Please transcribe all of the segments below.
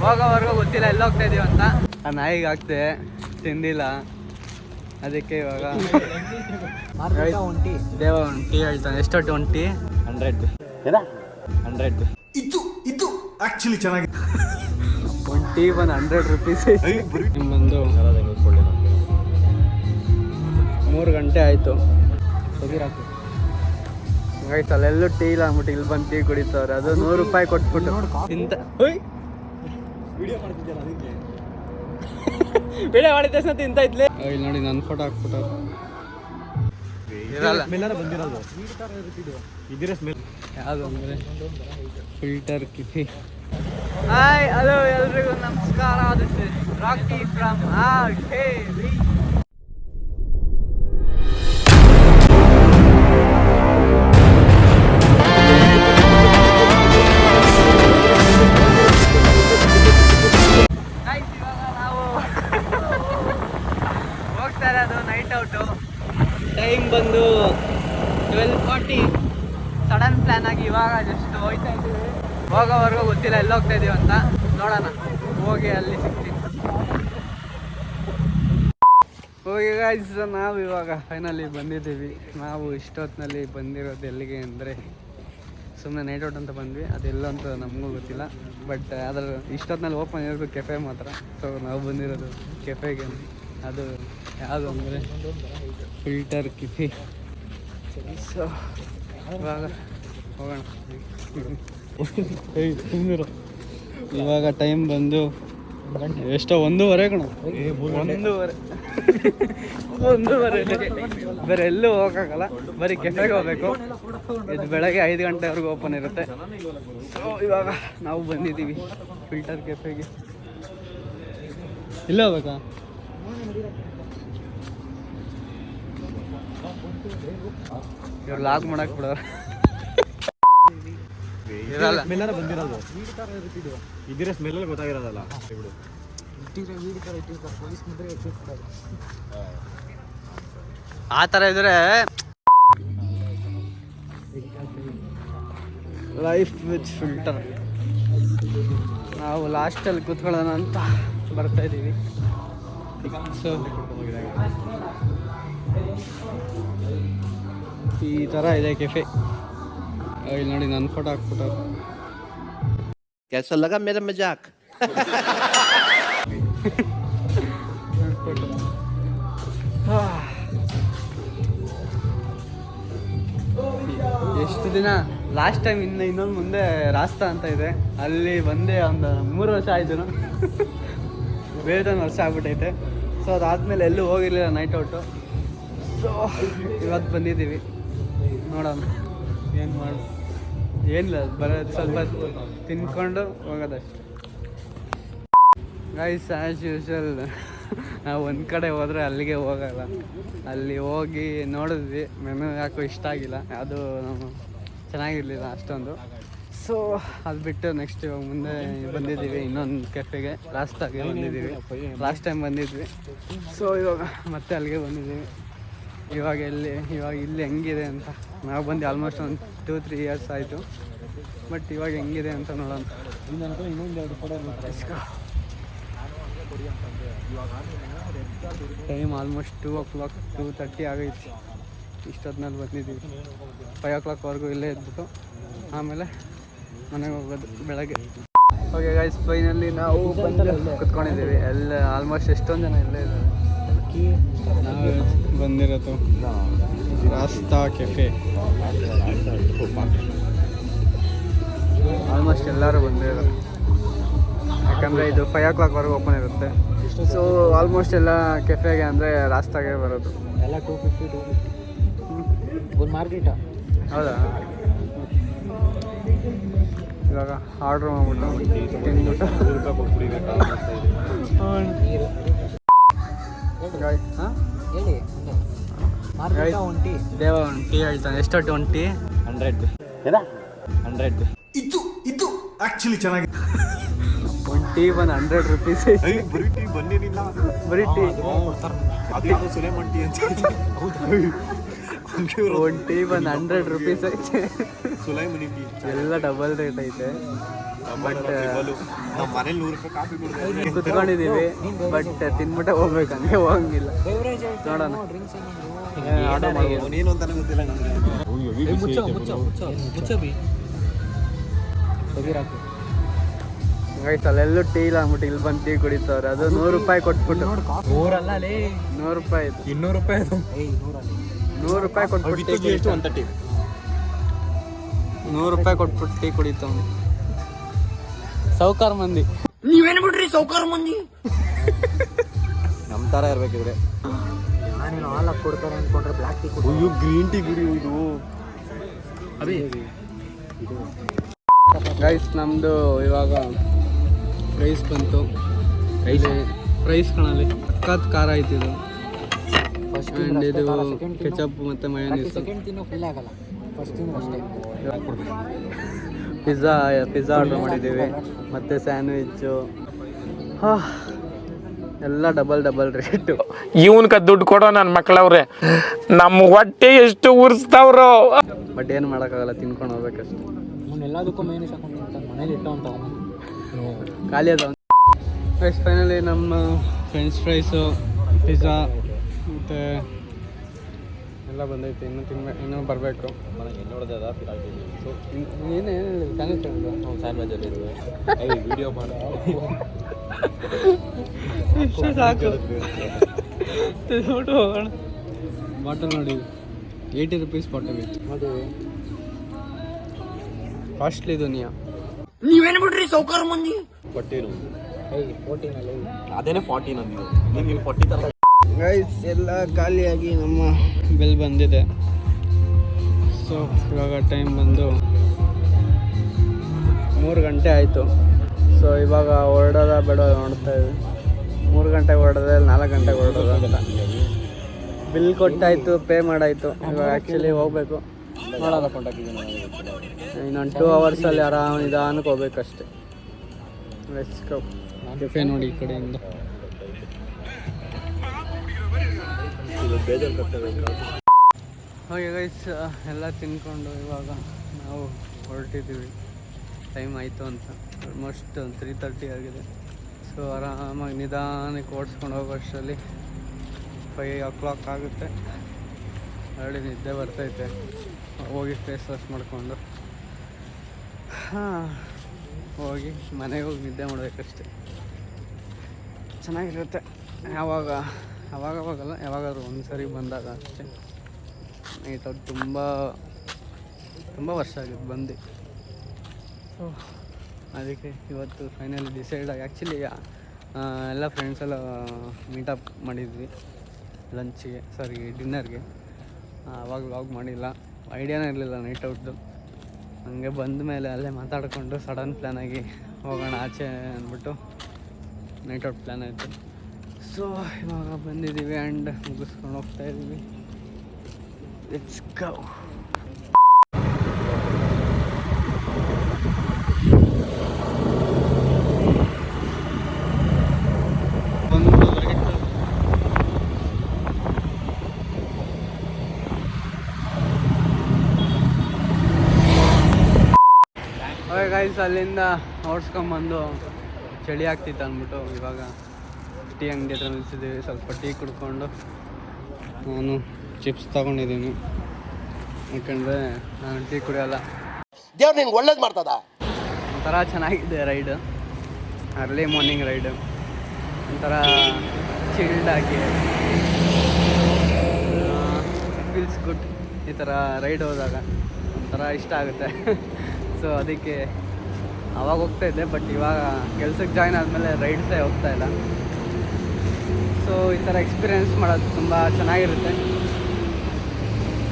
ಹೋಗೋವರೆಗೂ ಗೊತ್ತಿಲ್ಲ ಎಲ್ಲಿ ಹೋಗ್ತಾ ಇದೀವಿ ಅಂತ. ಆ ನಾಯಿಗೆ ಹಾಕ್ತೆ ತಿಂದಿಲ್ಲ, ಅದಕ್ಕೆ ಇವಾಗ ದೇವ ಟೀ ಹೇಳ್ತಾನೆ. ಎಷ್ಟೊಟ್ಟು ಒಂದು ಟೀ? 100 ಇದು ಆಕ್ಚುಲಿ ಚೆನ್ನಾಗಿ. ಒಂದು ಟೀ ಬಂದು 100 ರೂಪೀಸ್. ಬಂದು 3 ಗಂಟೆ ಆಯಿತು. ಗೈಸ್ ಅಲ್ಲೆಲ್ಲೂ ಟೀ ಇಲ್ಲ ಅಂದ್ಬಿಟ್ಟು ಇಲ್ಲಿ ಬಂದು ಟೀ ಕುಡಿತವ್ರೆ. ಅದು 100 ರೂಪಾಯಿ ಕೊಟ್ಬಿಟ್ಟು ತಿಂತ ವಿಡಿಯೋ ಮಾಡಿದ ತಕ್ಷಣ ತಿಂತ ಇದ್ಲಿ. ಇಲ್ಲಿ ನೋಡಿ ನನ್ನ ಫೋಟೋ ಹಾಕ್ಬಿಟ್ಟು ಯಾವುದು ಅಂದರೆ ಫಿಲ್ಟರ್ ಕಿಫಿ. ಹಾಯ್ ಹಲೋ ಎಲ್ರಿಗೂ ನಮಸ್ಕಾರ. This is Rocky from RKV. Time ಬಂದು 12:40. ಸಡನ್ ಪ್ಲ್ಯಾನ್ ಆಗಿ ಇವಾಗ ಜಸ್ಟ್ ಹೋಗ್ತಾ ಇದ್ದೀವಿ. ಹೋಗೋವರೆಗೂ ಗೊತ್ತಿಲ್ಲ ಎಲ್ಲಿ ಹೋಗ್ತಾ ಇದೀವಿ ಅಂತ. ನೋಡೋಣ, ಹೋಗಿ ಅಲ್ಲಿ ಸಿಗ್ತೀವಿ. ಹೋಗಿ ಗಾಯ್ಸ್, ನಾವು ಇವಾಗ ಫೈನಲಿ ಬಂದಿದ್ದೀವಿ. ನಾವು ಇಷ್ಟೊತ್ತಿನಲ್ಲಿ ಬಂದಿರೋದು ಎಲ್ಲಿಗೆ ಅಂದರೆ ಸುಮ್ಮನೆ ನೈಟ್ ಔಟ್ ಅಂತ ಬಂದ್ವಿ. ಅದೆಲ್ಲ ಅಂತ ನಮಗೂ ಗೊತ್ತಿಲ್ಲ, ಬಟ್ ಅದರ ಇಷ್ಟೊತ್ತಿನಲ್ಲಿ ಓಪನ್ ಇರೋದು ಕೆಫೆ ಮಾತ್ರ. ಸೊ ನಾವು ಬಂದಿರೋದು ಕೆಫೆಗೆ. ಅದು ಯಾವುದು ಅಂದರೆ ಫಿಲ್ಟರ್ ಕಿಫಿ. ಸೊ ಇವಾಗ ಹೋಗೋಣ. ಇವಾಗ ಟೈಮ್ ಬಂದು ಎಷ್ಟೋ 1:30 ಕಣ. 1:30 ಬೇರೆ ಎಲ್ಲೂ ಹೋಗೋಕ್ಕಾಗಲ್ಲ, ಬರೀ ಕೆಫೆಗೆ ಹೋಗ್ಬೇಕು. ಇದು ಬೆಳಗ್ಗೆ 5 ಗಂಟೆವರೆಗೂ ಓಪನ್ ಇರುತ್ತೆ. ಸೊ ಇವಾಗ ನಾವು ಬಂದಿದ್ದೀವಿ ಫಿಲ್ಟರ್ ಕೆಫೆಗೆ. ಇಲ್ಲ ಹೋಗ್ಬೇಕಾ? ಇವ್ರು ಲಾಗ್ ಮಾಡಕ್ ಬಿಡೋರು ಬಂದಿರೋದು ಇದ್ರೆ ಸ್ಮೆಲ್ ಗೊತ್ತಾಗಿರೋದಲ್ಲ. ಆ ಥರ ಇದ್ರೆ ಲೈಫ್ ವಿತ್ ಫಿಲ್ಟರ್. ನಾವು ಲಾಸ್ಟಲ್ಲಿ ಕೂತ್ಕೊಳ್ಳೋಣ ಅಂತ ಬರ್ತಾ ಇದ್ದೀವಿ. ಸೊ ಈ ಥರ ಇದೆ ಕೆಫೆ. ಇಲ್ಲಿ ನೋಡಿ ನನ್ನ ಫೋಟೋ ಹಾಕ್ಬಿಟ್ಟು कैसा लगा मेरा मजाक? ಎಷ್ಟು ದಿನ ಲಾಸ್ಟ್ ಟೈಮ್ ಇನ್ನೊಂದು ಮುಂದೆ ರಾಸ್ತಾ ಅಂತ ಇದೆ, ಅಲ್ಲಿ ಬಂದೆ ಒಂದು 3 ವರ್ಷ ಆಯ್ತು. ಬೇರೆ ವರ್ಷ ಆಗ್ಬಿಟ್ಟೈತೆ. ಸೊ ಅದಾದ್ಮೇಲೆ ಎಲ್ಲೂ ಹೋಗಿರಲಿಲ್ಲ ನೈಟ್ ಔಟು. ಸೊ ಇವತ್ತು ಬಂದಿದ್ದೀವಿ, ನೋಡೋಣ ಏನು ಮಾಡು. ಏನಿಲ್ಲ, ಬರೋದು ಸ್ವಲ್ಪ ತಿನ್ಕೊಂಡು ಹೋಗೋದಷ್ಟೆ. ಗೈಸ್ ಆ್ಯಸ್ ಯೂಶುವಲ್ ನಾವು ಒಂದು ಕಡೆ ಹೋದರೆ ಅಲ್ಲಿಗೆ ಹೋಗಲ್ಲ. ಅಲ್ಲಿ ಹೋಗಿ ನೋಡಿದ್ವಿ, ಮೆನು ಯಾಕೋ ಇಷ್ಟ ಆಗಿಲ್ಲ, ಅದು ನಾವು ಚೆನ್ನಾಗಿರಲಿಲ್ಲ ಅಷ್ಟೊಂದು. ಸೊ ಅದು ಬಿಟ್ಟು ನೆಕ್ಸ್ಟ್ ಇವಾಗ ಮುಂದೆ ಬಂದಿದ್ದೀವಿ ಇನ್ನೊಂದು ಕೆಫೆಗೆ, ರಾಸ್ತಾಗೆ ಬಂದಿದ್ದೀವಿ. ಲಾಸ್ಟ್ ಟೈಮ್ ಬಂದಿದ್ವಿ. ಸೊ ಇವಾಗ ಮತ್ತೆ ಅಲ್ಲಿಗೆ ಬಂದಿದ್ದೀವಿ. ಇವಾಗ ಇಲ್ಲಿ ಹೆಂಗಿದೆ ಅಂತ, ನಾವು ಬಂದು ಆಲ್ಮೋಸ್ಟ್ ಒಂದು 2-3 ಇಯರ್ಸ್ ಆಯಿತು. ಬಟ್ ಇವಾಗ ಹೆಂಗಿದೆ ಅಂತ ನೋಡೋಣ. ಟೈಮ್ ಆಲ್ಮೋಸ್ಟ್ 2 o'clock 2:30 ಆಗೈತಿ. ಇಷ್ಟೊತ್ತಿನಲ್ಲಿ ಬಂದಿದ್ದೀವಿ. 5 o'clockವರೆಗೂ ಇಲ್ಲೇ ಇದ್ಬಿಟ್ಟು ಆಮೇಲೆ ಮನೆಗೆ ಹೋಗೋದು ಬೆಳಗ್ಗೆ. ಓಕೆ ಗೈಸ್, ಫೈನಲಿ ನಾವು ಬಂದು ಕುತ್ಕೊಂಡಿದ್ದೀವಿ. ಎಲ್ಲ ಆಲ್ಮೋಸ್ಟ್ ಎಷ್ಟೊಂದು ಜನ ಇಲ್ಲೇ ಇದ್ದಾರೆ. ನಾವು ಬಂದಿರೋದು ರಾಸ್ತಾ ಕೆಫೆ. ಆಲ್ಮೋಸ್ಟ್ ಎಲ್ಲರೂ ಬಂದಿರೋದು, ಯಾಕಂದರೆ ಇದು 5 o'clockವರೆಗೂ ಓಪನ್ ಇರುತ್ತೆ. ಸೊ ಆಲ್ಮೋಸ್ಟ್ ಎಲ್ಲ ಕೆಫೆಗೆ ಅಂದರೆ ರಾಸ್ತಾಗೆ ಬರೋದು. ಎಲ್ಲ 250 ಒಂದು ಮಾರ್ಕೆಟಾ? ಹೌದಾ? ಇವಾಗ ಆರ್ಡ್ರ್ ಮಾಡ್ಬಿಟ್ಟು ತಿಂದ್ಬಿಟ್ಟು ದೇವ ಒಂದು ಟೀ ಹೇಳ್ತಾನೆ. ಎಷ್ಟೊಟ್ಟು ಒಂದು ಟೀ? 100 ಇದು ಆಕ್ಚುಲಿ ಚೆನ್ನಾಗಿ. ಒಂದು ಟೀ ಬಂದು 100 ರೂಪೀಸ್. ಬರೀ ಟೀ ಬಂದೇನಿಲ್ಲ, ಬರೀ ಟೀ ಸುಲೇಮನ್ ಟೀ ಅಂತ. ಒಂದು ಟೀ ಬಂದು 100 ರೂಪೀಸ್ ಐತೆ. ಸುಲೈಮನಿ ಟೀ ಎಲ್ಲ ಡಬಲ್ ರೇಟ್ ಐತೆ. ನಮ್ಮ ಮನೇಲಿ 100 ರೂಪಾಯಿ ಕಾಫಿ ಕುಡಿದ್ರೆ ಕುತ್ಕೊಂಡಿದ್ದೀವಿ ಬಟ್ ತಿನ್ಬಿಟ್ಟೆ ಹೋಗ್ಬೇಕು, ಹಂಗೆ ಹೋಗಂಗಿಲ್ಲ. ನೋಡೋಣ ಆರ್ಡರ್ ಮಾಡ್ಬೋದು. ನೀನು ಅಂತಾನೆ ಗೊತ್ತಿಲ್ಲ ನನಗೆ. ಗೈಸ್ ಅಲ್ಲೆಲ್ಲೂ ಟೀ ಇಲ್ಲ ಅಂದ್ಬಿಟ್ಟು ಇಲ್ಲಿ ಬಂದು ಟೀ ಕುಡಿತವ್ರೆ. ಅದು 100 ರೂಪಾಯಿ ಕೊಟ್ಬಿಟ್ಟು. 100 ರೂಪಾಯಿ 200 ರೂಪಾಯಿ ಅದು. 100 ರೂಪಾಯಿ ಕೊಟ್ಬಿಟ್ಟು ಟೀ ಕುಡಿತಾವ. 100 ರೂಪಾಯಿ ಕೊಟ್ಬಿಟ್ಟು ಟೀ ಕುಡಿತಾವ. ಸೌಕಾರ ಮಂದಿ. ನೀವೇನ್ ಬಿಡ್ರಿ ಸೌಕಾರ ಮಂದಿ. ನಮ್ಮ ತರ ಇರ್ಬೇಕಿದ್ರೆ ನಾನೇನು ಹಾಲು ಹಾಕಿ ಕೊಡ್ತಾರೆ ಅನ್ಕೊಂಡ್ರೆ ಬ್ಲ್ಯಾಕ್ ಟೀ ಅಯ್ಯೋ ಗ್ರೀನ್ ಟೀ ಕುಡಿ. ಇದು ಗೈಸ್ ನಮ್ಮದು ಇವಾಗ ರೈಸ್ ಬಂತು. ರೈಸ್ ಕಣಲ್ಲಿ ಸಖತ್ ಖಾರ ಆಯ್ತಿದು. ಆ್ಯಂಡ್ ಇದು ಕೆಚಪ್ ಮತ್ತು ಮಯೋನೀಸ್. ಸೆಕೆಂಡ್ ತಿನ್ನೋ ಫೀಲ್ ಆಗಲ್ಲ, ಫಸ್ಟ್ ತಿನ್ನೋ ಅಷ್ಟೇ. ಪಿಜ್ಜಾ ಆರ್ಡ್ರ್ ಮಾಡಿದ್ದೀವಿ ಮತ್ತು ಸ್ಯಾಂಡ್ವಿಚ್ಚು. ಎಲ್ಲ ಡಬಲ್ ರೇಟು. ಇವನ್ಕ ದುಡ್ಡು ಕೊಡೋ ನನ್ನ ಮಕ್ಕಳವ್ರೆ, ನಮ್ಮ ಹೊಟ್ಟೆ ಎಷ್ಟು ಉರ್ಸ್ತಾವ್ರು. ಬಟ್ ಏನು ಮಾಡೋಕ್ಕಾಗಲ್ಲ, ತಿನ್ಕೊಂಡು ಹೋಗ್ಬೇಕಷ್ಟೆ. ಎಲ್ಲದಕ್ಕೂ ಮೇನು ಹಾಕೊಂಡು ಮನೇಲಿ ಇಟ್ಟು ಅಂತ ಖಾಲಿ ಅದ. ಫೈನಲಿ ನಮ್ಮ ಫ್ರೆಂಚ್ ಫ್ರೈಸು, ಪಿಜ್ಜಾ ಮತ್ತು ಎಲ್ಲ ಬಂದೈತೆ. ಇನ್ನೂ ಬರಬೇಕು. ಏನೇ ವಿಡಿಯೋ ಮಾಡಿ ಇಷ್ಟು ಸಾಕು. ತಿಂದ್ಬಿಟ್ಟು ಹೋಗೋಣ. ಬಾಟಲ್ ನೋಡಿ 80 ರೂಪೀಸ್ ಬಾಟಲ್ ಇತ್ತು. ಅದು ಕಾಸ್ಟ್ಲಿ ದುನಿಯಾ. ನೀವೇನ್ ಬಿಡ್ರಿ ಸೌಕಾರ ಮಂದಿ. ಅದೇನೆ 40 ನಂದು. ನಿಮ್ಗೆ 40 ತರ. ಗೈಸ್ ಎಲ್ಲ ಖಾಲಿಯಾಗಿ ನಮ್ಮ ಬಿಲ್ ಬಂದಿದೆ. ಸೊ ಇವಾಗ ಟೈಮ್ ಬಂದು 3 ಗಂಟೆ ಆಯಿತು. ಸೊ ಇವಾಗ ಹೊರಡೋದ ಬೇಡ ನೋಡ್ತಾ ಇದ್ವಿ. 3 ಗಂಟೆಗೆ ಹೊರಡೋದೆ, 4 ಗಂಟೆಗೆ ಹೊರಡೋದ ಅಂತ. ಬಿಲ್ ಕೊಟ್ಟಾಯಿತು, ಪೇ ಮಾಡಾಯಿತು. ಇವಾಗ ಆ್ಯಕ್ಚುಲಿ ಹೋಗಬೇಕು. ನೋಡೋಣ, ಇನ್ನೊಂದು 2 ಅವರ್ಸಲ್ಲಿ ಆರಾಮ ನಿಧಾನಕ್ಕೆ ಹೋಗ್ಬೇಕಷ್ಟೆ. Let's go. ಕೆಫೆ ನೋಡಿ ಈ ಕಡೆಯಿಂದ. ಹಾಗೆ ಗೈಸ್ ಎಲ್ಲ ತಿನ್ಕೊಂಡು ಇವಾಗ ನಾವು ಹೊರಟಿದ್ದೀವಿ. ಟೈಮ್ ಆಯಿತು ಅಂತ. ಆಲ್ಮೋಸ್ಟ್ 3:30 ಆಗಿದೆ. ಸೊ ಆರಾಮಾಗಿ ನಿಧಾನಕ್ಕೆ ಓಡಿಸ್ಕೊಂಡು ಹೋಗೋಷ್ಟರಲ್ಲಿ 5 o'clock ಆಗುತ್ತೆ. ಆಲ್ರೆಡಿ ನಿದ್ದೆ ಬರ್ತೈತೆ. ಹೋಗಿ ಫೇಸ್ ವಾಶ್ ಮಾಡಿಕೊಂಡು ಹೋಗಿ ಮನೆಗೆ ಹೋಗಿ ನಿದ್ದೆ ಮಾಡಬೇಕಷ್ಟೆ. ಚೆನ್ನಾಗಿರುತ್ತೆ. ಯಾವಾಗಲ್ಲ, ಯಾವಾಗಾದ್ರೂ ಒಂದು ಸರಿ ಬಂದಾಗ ಅಷ್ಟೇ. ನೈಟ್ ಅವ್ರು ತುಂಬ ವರ್ಷ ಆಗಿದೆ ಬಂದು. ಸೊ ಅದಕ್ಕೆ ಇವತ್ತು ಫೈನಲಿ ಡಿಸೈಡ್ ಆಗಿ ಆ್ಯಕ್ಚುಲಿ ಎಲ್ಲ ಫ್ರೆಂಡ್ಸೆಲ್ಲ ಮೀಟಪ್ ಮಾಡಿದ್ವಿ ಡಿನ್ನರ್ಗೆ. ಅವಾಗ ವ್ಲಾಗ್ ಮಾಡಿಲ್ಲ, ಐಡಿಯಾನೇ ಇರಲಿಲ್ಲ ನೈಟ್ ಔಟ್ದು. ಹಂಗೆ ಬಂದ ಮೇಲೆ ಅಲ್ಲೇ ಮಾತಾಡಿಕೊಂಡು ಸಡನ್ ಪ್ಲ್ಯಾನಾಗಿ ಹೋಗೋಣ ಆಚೆ ಅಂದ್ಬಿಟ್ಟು ನೈಟ್ ಔಟ್ ಪ್ಲ್ಯಾನ್ ಆಯಿತು. ಸೊ ಇವಾಗ ಬಂದಿದ್ದೀವಿ ಆ್ಯಂಡ್ ಮುಗಿಸ್ಕೊಂಡು ಹೋಗ್ತಾ ಇದ್ದೀವಿ. Let's go. ಗೈಸ್ ಅಲ್ಲಿಂದ ಓಡಿಸ್ಕೊಂಬಂದು ಚಳಿ ಆಗ್ತಿತ್ತು ಅಂದ್ಬಿಟ್ಟು ಇವಾಗ ಟೀ ಅಂಗಡಿ ಹತ್ರ ನಿಲ್ಸಿದ್ದೀವಿ. ಸ್ವಲ್ಪ ಟೀ ಕುಡ್ಕೊಂಡು ನಾನು ಚಿಪ್ಸ್ ತೊಗೊಂಡಿದ್ದೀನಿ. ಯಾಕಂದರೆ ನಾನು ಟೀ ಕುಡಿಯೋಲ್ಲ. ದೇವ್ರು ನಿನ್ಗೆ ಒಳ್ಳೇದು ಮಾಡ್ತದ. ಒಂಥರ ಚೆನ್ನಾಗಿದೆ ರೈಡು, ಅರ್ಲಿ ಮಾರ್ನಿಂಗ್ ರೈಡು. ಒಂಥರ ಚಿಲ್ಡಾಗಿ ಫೀಲ್ಸ್ ಗುಡ್. ಈ ಥರ ರೈಡ್ ಹೋದಾಗ ಒಂಥರ ಇಷ್ಟ ಆಗುತ್ತೆ. ಸೊ ಅದಕ್ಕೆ ಅವಾಗ ಹೋಗ್ತಾಯಿದ್ದೆ, ಬಟ್ ಇವಾಗ ಕೆಲ್ಸಕ್ಕೆ ಜಾಯ್ನ್ ಆದಮೇಲೆ ರೈಡ್ಸೇ ಹೋಗ್ತಾಯಿಲ್ಲ. ಸೊ ಈ ಥರ ಎಕ್ಸ್ಪೀರಿಯೆನ್ಸ್ ಮಾಡೋದು ತುಂಬ ಚೆನ್ನಾಗಿರುತ್ತೆ.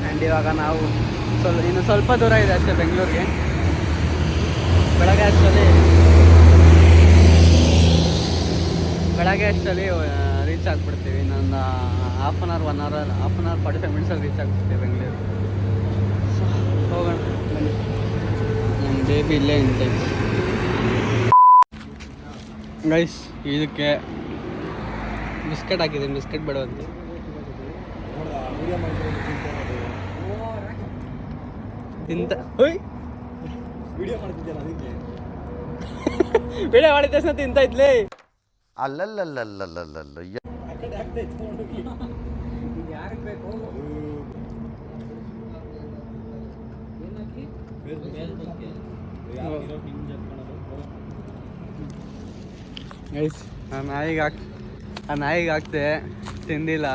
ಆ್ಯಂಡ್ ಇವಾಗ ನಾವು ಇನ್ನು ಸ್ವಲ್ಪ ದೂರ ಇದೆ ಅಷ್ಟೇ ಬೆಂಗಳೂರಿಗೆ. ಬೆಳಗ್ಗೆ ಅಷ್ಟರಲ್ಲಿ ರೀಚ್ ಆಗಿಬಿಡ್ತೀವಿ. ಇನ್ನೊಂದು ಹಾಫ್ ಆನ್ ಅವರ್ 45 ಮಿನಿಟ್ಸಲ್ಲಿ ರೀಚ್ ಆಗಿಬಿಡ್ತೀವಿ ಬೆಂಗಳೂರು. ಸೊ ಹೋಗೋಣ ಬನ್ನಿ. ನಮ್ಮ ಬೇಬಿ ಇಲ್ಲೇ ನಿಂತೈತೆ. ಗೈಸ್ ಇದಕ್ಕೆ ಬಿಸ್ಕೆಟ್ ಹಾಕಿದ್ದೀನಿ, ಬಿಸ್ಕೆಟ್ ಬೇಡವಂತೆ. ತಿಂತ ವಿಡಿಯೋ ಮಾಡ್ತಿದ್ದೆ ಅದಕ್ಕೆ ಬೇಳೆ ಮಾಡಿದ ತಕ್ಷಣ ತಿಂತ ಇದ್ಲಿ. ಅಲ್ಲಲ್ಲಲ್ಲಲ್ಲಲ್ಲಲ್ಲ ಆ ನಾಯಿಗೆ ಹಾಕ್ತೆ ತಿಂದಿಲ್ಲ,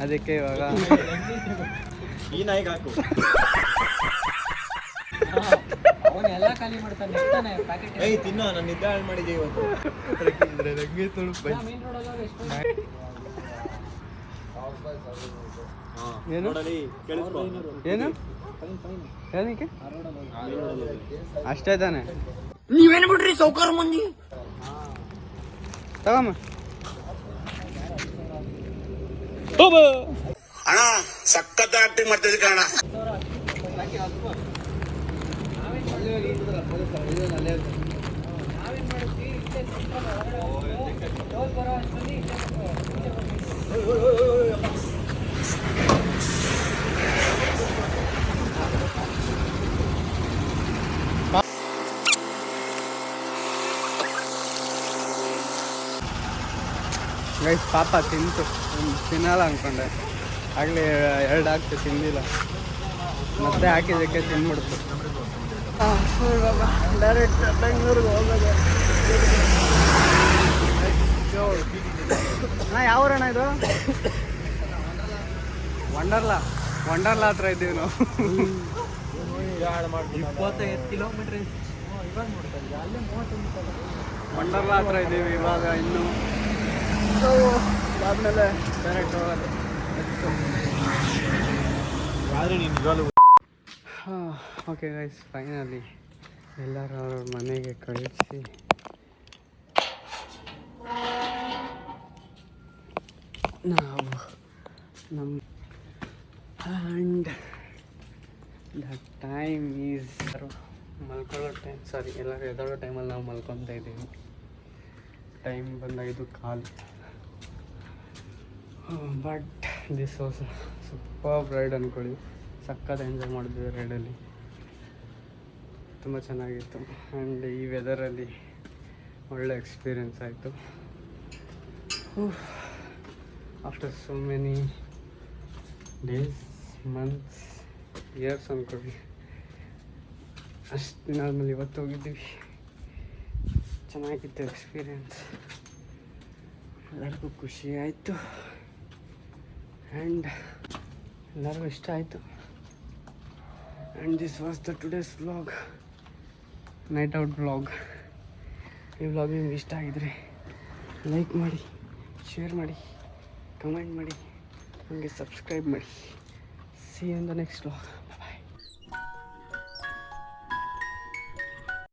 ಅದಕ್ಕೆ ಇವಾಗ ಈ ನಾಯಿಗೆ ಹಾಕು. ಅವನ್ನೆಲ್ಲ ಖಾಲಿ ಮಾಡ್ತಾನೆ ಎಷ್ಟಾನೆ ಪ್ಯಾಕೆಟ್. ಏಯ್ ತಿನ್ನೋ, ನಾನು ನಿದ್ದೆ ಹಾಳು ಮಾಡಿದ್ದೆ ಇವತ್ತು. ಮೇನ್ ರೋಡಲ್ಲಿ ಎಷ್ಟು ಏನು ನೋಡಲಿ, ಕೇಳಿಸ್ಕೊ. ಏನು ಏನಕ್ಕೆ ಅಷ್ಟೇ ತಾನೆ? ನೀವೇನ್ ಬಿಡ್ರಿ ಸೌಕಾರ ಮಂದಿ. ತಗಮ್ಮ ಅಣ್ಣ ಸಖತ್ ಆಕ್ಟಿಂಗ್ ಮಾಡ್ತಿದ್ದೆ ಕಣ. ಗೈಸ್ ಪಾಪ ತಿಂತು, ತಿನ್ನಲ್ಲ ಅಂದ್ಕೊಂಡೆ, ಆಗಲೇ 2 ಹಾಕ್ತು ತಿಂದಿಲ್ಲ, ಮತ್ತೆ ಹಾಕಿದ್ದಕ್ಕೆ ತಿಂದ್ಬಿಡ್ತು. ಡೈರೆಕ್ಟ್ ಬೆಂಗಳೂರಿಗೆ ಹೋಗೋದು. ಅಣ್ಣ ಯಾವ ಊರಣ್ಣ ಇದು? ವಂಡರ್ಲಾ ಹತ್ರ ಇದ್ದೀವಿ ನಾವು. 25 ಕಿಲೋಮೀಟ್ರ್ ವಂಡರ್ಲಾ ಹತ್ರ ಇದ್ದೀವಿ ಇವಾಗ. ಇನ್ನು ಆದಮೇಲೆ ಡೈರೆಕ್ಟ್ ಹೋಗೋದು. ಓಕೆ ಗೈಸ್, ಫೈನಲಿ ಎಲ್ಲರೂ ಅವ್ರ ಮನೆಗೆ ಕಳಿಸಿ ನಾವು ನಮ್ಮ ಆ್ಯಂಡ್ ದ ಟೈಮ್ ಈಸ್ ಮಲ್ಕೊಳ್ಳೋ ಟೈಮ್, ಸಾರಿ ಎಲ್ಲರೂ ಎದಳೋ ಟೈಮಲ್ಲಿ ನಾವು ಮಲ್ಕೊತಾ ಇದ್ದೀವಿ. ಟೈಮ್ ಬಂದ 5:15. But this was super ride ಅಂದ್ಕೊಳ್ಳಿ. ಸಖತ್ ಎಂಜಾಯ್ ಮಾಡಿದ್ವಿ ರೈಡಲ್ಲಿ, ತುಂಬ ಚೆನ್ನಾಗಿತ್ತು. ಆ್ಯಂಡ್ ಈ ವೆದರಲ್ಲಿ ಒಳ್ಳೆ ಎಕ್ಸ್ಪೀರಿಯೆನ್ಸ್ ಆಯಿತು. After so many days, months, years ಅಂದ್ಕೊಳ್ಳಿ, ಅಷ್ಟು ದಿನ ಆದಮೇಲೆ ಇವತ್ತು ಹೋಗಿದ್ದೀವಿ. ಚೆನ್ನಾಗಿತ್ತು ಎಕ್ಸ್ಪೀರಿಯೆನ್ಸ್, ಎಲ್ಲರಿಗೂ ಖುಷಿ ಆಯಿತು ಆ್ಯಂಡ್ ಎಲ್ಲರಿಗೂ ಇಷ್ಟ ಆಯಿತು. And this was the today's vlog, night out vlog. ಈ ವ್ಲಾಗ್ ನಿಮ್ಗೆ ಇಷ್ಟ ಆಗಿದ್ರೆ ಲೈಕ್ ಮಾಡಿ, ಶೇರ್ ಮಾಡಿ, ಕಮೆಂಟ್ ಮಾಡಿ, ಹಾಗೆ ಸಬ್ಸ್ಕ್ರೈಬ್ ಮಾಡಿ. See you in the next vlog.